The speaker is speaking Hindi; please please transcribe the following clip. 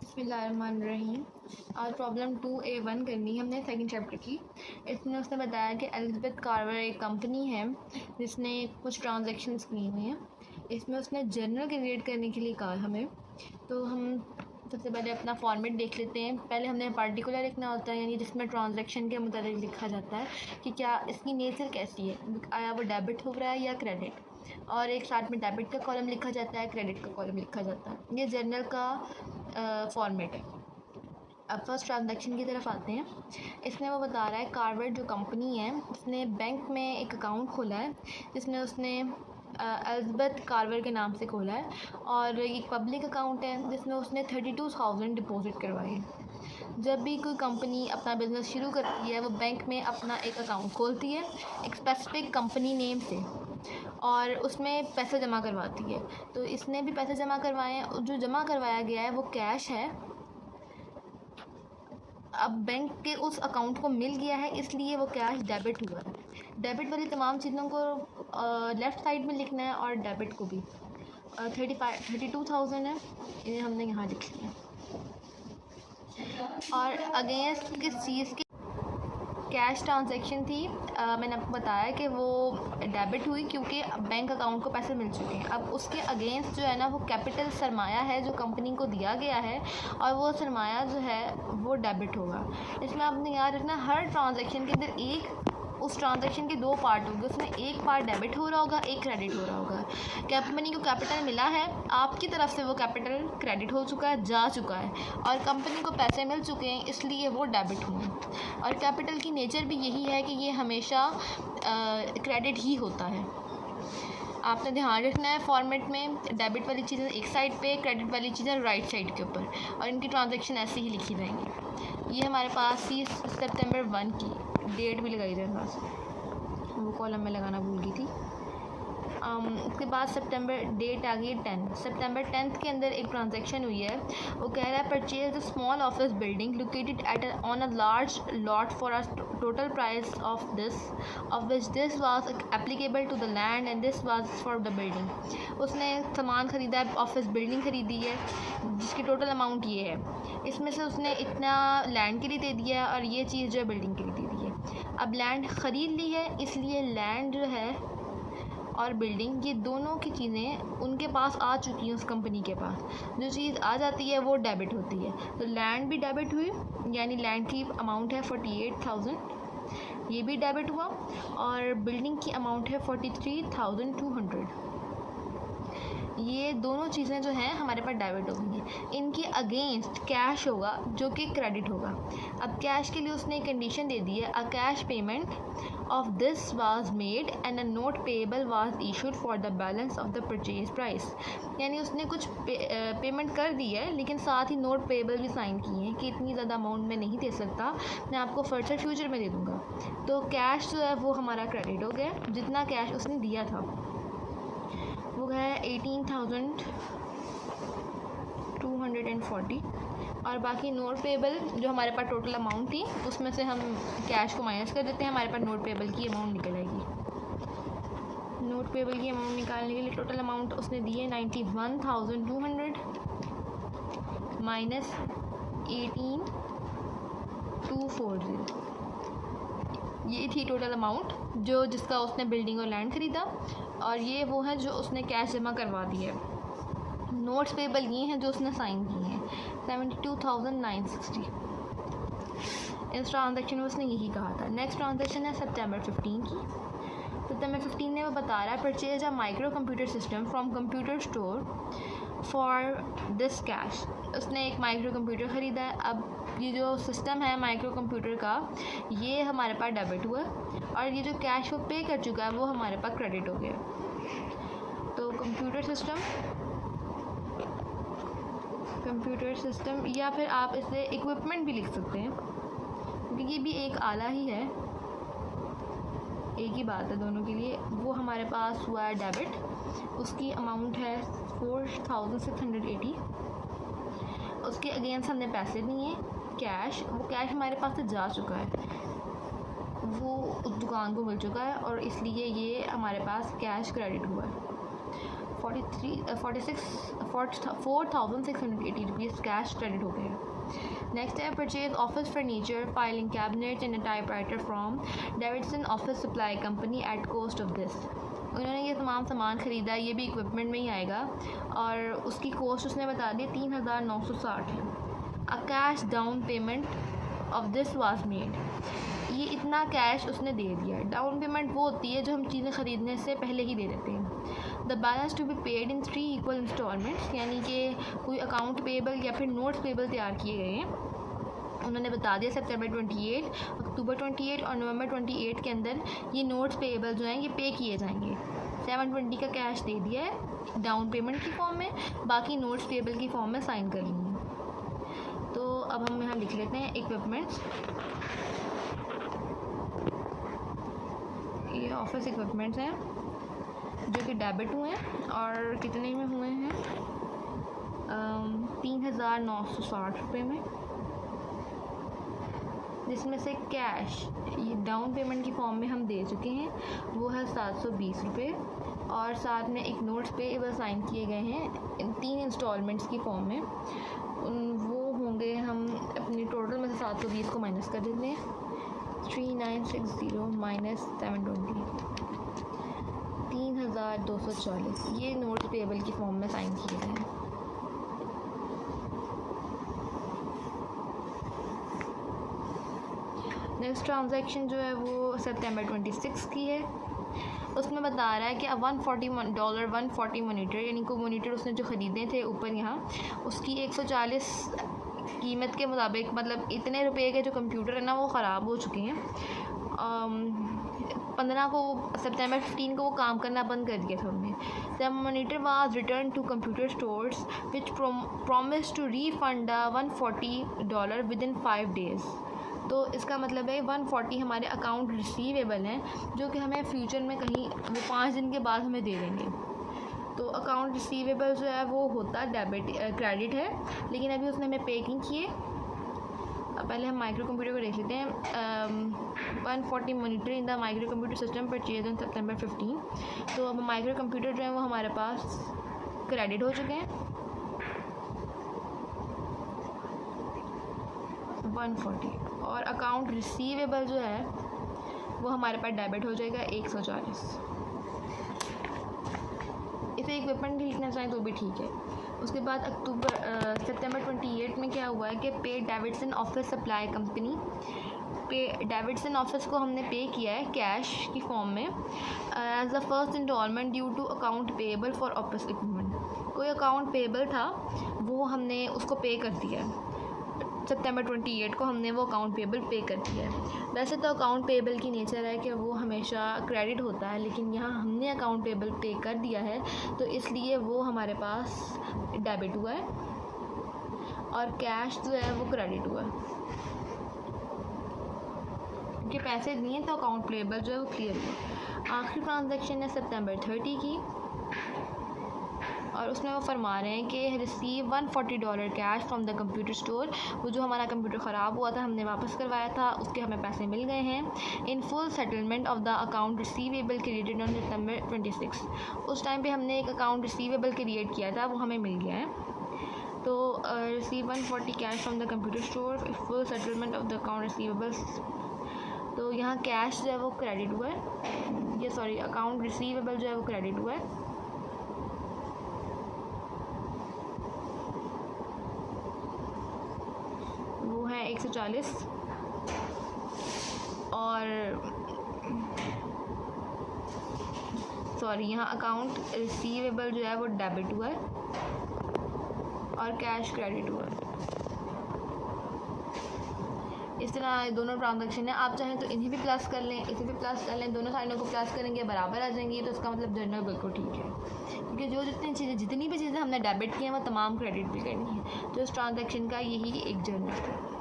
बिस्मिल्लाहिर्रहमानिर्रहीम। आज प्रॉब्लम 2A1 करनी है हमने सेकंड चैप्टर की। इसमें उसने बताया कि एलिज़ाबेथ कार्वर एक कंपनी है जिसने कुछ ट्रांजैक्शंस की हुई हैं। इसमें उसने जर्नल क्रिएट करने के लिए कहा हमें। तो हम सबसे पहले अपना फॉर्मेट देख लेते हैं। पहले हमने पार्टिकुलर लिखना होता है, यानी जिसमें ट्रांजैक्शन के मुताबिक लिखा जाता है कि क्या इसकी नेचर कैसी है, आया वो डेबिट हो रहा है या क्रेडिट, और एक साथ में डेबिट का कॉलम लिखा जाता है, क्रेडिट का कॉलम लिखा जाता है। ये जर्नल का फॉर्मेट है। अब फर्स्ट ट्रांजैक्शन की तरफ आते हैं। इसमें वो बता रहा है कार्वर जो कंपनी है उसने बैंक में एक अकाउंट खोला है जिसमें उसने एलिज़ाबेथ कार्वर के नाम से खोला है, और ये पब्लिक अकाउंट है जिसमें उसने 32,000 डिपॉज़िट करवाई है। जब भी कोई कंपनी अपना बिज़नेस शुरू करती है वो बैंक में अपना एक अकाउंट खोलती है एक स्पेसिफिक कंपनी नेम से, और उसमें पैसा जमा करवाती है। तो इसने भी पैसे जमा करवाए हैं। जो जमा करवाया गया है वो कैश है। अब बैंक के उस अकाउंट को मिल गया है, इसलिए वो कैश डेबिट हुआ है। डेबिट वाली तमाम चीज़ों को लेफ़्ट साइड में लिखना है, और डेबिट को भी 32,000 है, इन्हें हमने यहाँ लिख लिया। और अगेंस्ट किस चीज़ की कैश ट्रांजैक्शन थी, मैंने आपको बताया कि वो डेबिट हुई क्योंकि बैंक अकाउंट को पैसे मिल चुके हैं। अब उसके अगेंस्ट जो है ना वो कैपिटल सरमाया है जो कंपनी को दिया गया है, और वो सरमाया जो है वो डेबिट होगा। इसमें आपने याद रखना हर ट्रांजैक्शन के अंदर एक उस ट्रांजैक्शन के दो पार्ट होंगे, उसमें एक पार्ट डेबिट हो रहा होगा, एक क्रेडिट हो रहा होगा। कंपनी को कैपिटल मिला है, आपकी तरफ से वो कैपिटल क्रेडिट हो चुका है, जा चुका है, और कंपनी को पैसे मिल चुके हैं, इसलिए वो डेबिट हुए। और कैपिटल की नेचर भी यही है कि ये हमेशा क्रेडिट ही होता है। आपने ध्यान रखना है फॉर्मेट में डेबिट वाली चीज़ें एक साइड पे, क्रेडिट वाली चीज़ें राइट साइड के ऊपर, और इनकी ट्रांजैक्शन ऐसे ही लिखी जाएंगी। ये हमारे पास 30 सितंबर 1 की डेट भी लगाई जाए, पास वो कॉलम में लगाना भूल गई थी। उसके बाद सितंबर डेट आ गई 10 सितंबर 10 के अंदर एक ट्रांजैक्शन हुई है। वो कह रहा है purchase a small office building located at on a large lot for a total price of which this was applicable to the land and this was for the building. उसने सामान ख़रीदा है, ऑफिस बिल्डिंग ख़रीदी है जिसकी टोटल अमाउंट ये है। इसमें से उसने इतना लैंड के लिए दे दिया है और ये चीज़ जो है बिल्डिंग के लिए दे दी है। अब लैंड ख़रीद ली है, इसलिए लैंड जो है और बिल्डिंग ये दोनों की चीज़ें उनके पास आ चुकी हैं। उस कंपनी के पास जो चीज़ आ जाती है वो डेबिट होती है। तो लैंड भी डेबिट हुई, यानी लैंड की अमाउंट है 48,000, ये भी डेबिट हुआ, और बिल्डिंग की अमाउंट है 43,200। ये दोनों चीज़ें जो हैं हमारे पास डेबिट हो गई हैं। इनकी अगेंस्ट कैश होगा जो कि क्रेडिट होगा। अब कैश के लिए उसने एक कंडीशन दे दी है, a cash payment of this was made and a note payable was issued for the balance of the purchase price. यानी उसने कुछ पेमेंट कर दी है, लेकिन साथ ही नोट पेएबल भी साइन किए हैं कि इतनी ज़्यादा अमाउंट में नहीं दे सकता, मैं आपको फर्दर फ्यूचर में दे दूँगा। तो कैश जो है वो हमारा क्रेडिट हो गया, जितना कैश उसने दिया था वो है 18,240, और बाकी नोट पेएबल जो हमारे पास टोटल अमाउंट थी उसमें से हम कैश को माइनस कर देते हैं, हमारे पास नोट पेएबल की अमाउंट निकल आएगी। नोट पेएबल की अमाउंट निकालने के लिए टोटल अमाउंट उसने दी है 91,200 माइनस 18,240। ये थी टोटल अमाउंट जिसका उसने बिल्डिंग और लैंड ख़रीदा, और ये वो है जो उसने कैश जमा करवा दी है। नोट्स पेएबल ये हैं जो उसने साइन किए हैं 72,960। इस ट्रांजैक्शन में उसने यही कहा था। नेक्स्ट ट्रांजैक्शन है सितंबर 15 की। सितंबर 15 में वो बता रहा है purchase a micro computer system from computer store for this cash. उसने एक माइक्रो कंप्यूटर ख़रीदा है। अब ये जो सिस्टम है माइक्रो कंप्यूटर का ये हमारे पास डेबिट हुआ, और ये जो कैश वो पे कर चुका है वो हमारे पास क्रेडिट हो गया। तो कंप्यूटर सिस्टम या फिर आप इसे इक्विपमेंट भी लिख सकते हैं, क्योंकि ये भी एक आला ही है, एक ही बात है दोनों के लिए। वो हमारे पास हुआ है डेबिट, उसकी अमाउंट है 4,680। उसके अगेंस्ट हमने पैसे दिए कैश, वो कैश हमारे पास से जा चुका है, वो उस दुकान को मिल चुका है, और इसलिए ये हमारे पास कैश क्रेडिट हुआ है। 4,680 रुपीज़ कैश क्रेडिट हो गए हैं। नेक्स्ट है purchase office furniture, filing cabinet and a typewriter from Davidson office supply company at cost of this. उन्होंने ये तमाम सामान ख़रीदा, ये भी इक्विपमेंट में ही आएगा और उसकी कॉस्ट उसने बता दी 3,960 है। A cash down payment of this was made. ये इतना कैश उसने दे दिया। डाउन पेमेंट वो होती है जो हम चीज़ें ख़रीदने से पहले ही दे देते हैं। The balance to be paid in 3 equal instalments, यानी कि कोई अकाउंट पेबल या फिर नोट्स पेबल तैयार किए गए हैं। उन्होंने बता दिया सितंबर 28, अक्टूबर 28 और नवंबर 28 के अंदर ये नोट्स पेबल जो हैं ये पे किए जाएंगे। 720 का कैश दे दिया है डाउन पेमेंट की फॉर्म में, बाकी नोट्स पेबल की फॉर्म में साइन कर लेंगे। तो अब हम यहाँ लिख लेते हैं इक्विपमेंट्स। ये ऑफिस इक्विपमेंट्स हैं जो कि डेबिट हुए हैं और कितने में हुए हैं, 3,960 रुपये में, जिसमें से कैश ये डाउन पेमेंट की फॉर्म में हम दे चुके हैं वो है 720 रुपये और साथ में एक नोट्स पे वो साइन किए गए हैं इन 3 इंस्टॉलमेंट्स की फॉर्म में। वो होंगे, हम अपनी टोटल में से 720 को माइनस कर देते हैं, 3960 माइनस 720, 3,240। ये नोट्स पेबल की फॉर्म में साइन किए गए हैं। नेक्स्ट ट्रांजैक्शन जो है वो सितंबर 26 की है। उसमें बता रहा है कि अब $140 मोनीटर, यानी को मोनीटर उसने जो ख़रीदे थे ऊपर यहाँ, उसकी 140 कीमत के मुताबिक, मतलब इतने रुपए के जो कंप्यूटर है ना वो ख़राब हो चुके हैं। 15 को सितंबर 15 को वो काम करना बंद कर दिया था उन्होंने। The monitor was return to computer stores which promise to refund $140 within 5 days. तो इसका मतलब है 140 हमारे अकाउंट रिसीवेबल हैं जो कि हमें फ्यूचर में कहीं वो 5 दिन के बाद हमें दे देंगे। तो अकाउंट रिसीवेबल जो है वो होता क्रेडिट है, लेकिन अभी उसने हमें पे नहीं किए। पहले हम माइक्रो कंप्यूटर को देख लेते हैं। 140 monitor in the micro computer system purchase on सितंबर 15। तो अब माइक्रो कंप्यूटर जो है वो हमारे पास क्रेडिट हो चुके हैं 140, और अकाउंट रिसीवेबल जो है वो हमारे पास डेबिट हो जाएगा 140। इसे इक्विपमेंट भी लिखना चाहें तो भी ठीक है। उसके बाद सितंबर 28 में क्या हुआ है कि pay Davidson office supply company, pay Davidson office को हमने पे किया है कैश की फॉर्म में as the first instalment due to account payable for office equipment. कोई अकाउंट पेएबल था वो हमने उसको पे कर दिया है। सितंबर 28 को हमने वो अकाउंट पेबल पे कर दिया है। वैसे तो अकाउंट पेबल की नेचर है कि वो हमेशा क्रेडिट होता है, लेकिन यहाँ हमने अकाउंट पेबल पे कर दिया है तो इसलिए वो हमारे पास डेबिट हुआ है और कैश जो है वो क्रेडिट हुआ है। क्योंकि पैसे दिए तो अकाउंट पेबल जो है वो क्लियर हुआ। आखिरी ट्रांजैक्शन है सितंबर 30 की और उसमें वो फरमा रहे हैं कि receive $140 cash from the computer store. वो जो हमारा कंप्यूटर ख़राब हुआ था हमने वापस करवाया था, उसके हमें पैसे मिल गए हैं। In full settlement of the account receivable created on सितंबर 26। उस टाइम पे हमने एक अकाउंट रिसीवेबल क्रिएट किया था, वो हमें मिल गया है। तो receive 140 cash from the computer store, full settlement of the account receivables. तो यहाँ कैश जो है वो क्रेडिट हुआ है, ये सॉरी अकाउंट रिसीवेबल जो है वो क्रेडिट हुआ है। वो है 140 और सॉरी यहाँ अकाउंट रिसीवेबल जो है वो डेबिट हुआ है और कैश क्रेडिट हुआ है। इस तरह दोनों ट्रांजैक्शन है। आप चाहें तो इन्हें भी प्लस कर लें, इसे भी प्लस कर लें, दोनों साइडों को प्लस करेंगे बराबर आ जाएंगी, तो इसका मतलब जर्नल बिल्कुल ठीक है। क्योंकि जितनी भी चीज़ें हमने डेबिट की हैं वो तमाम क्रेडिट भी करनी है। तो इस ट्रांजैक्शन का यही एक जर्नल है।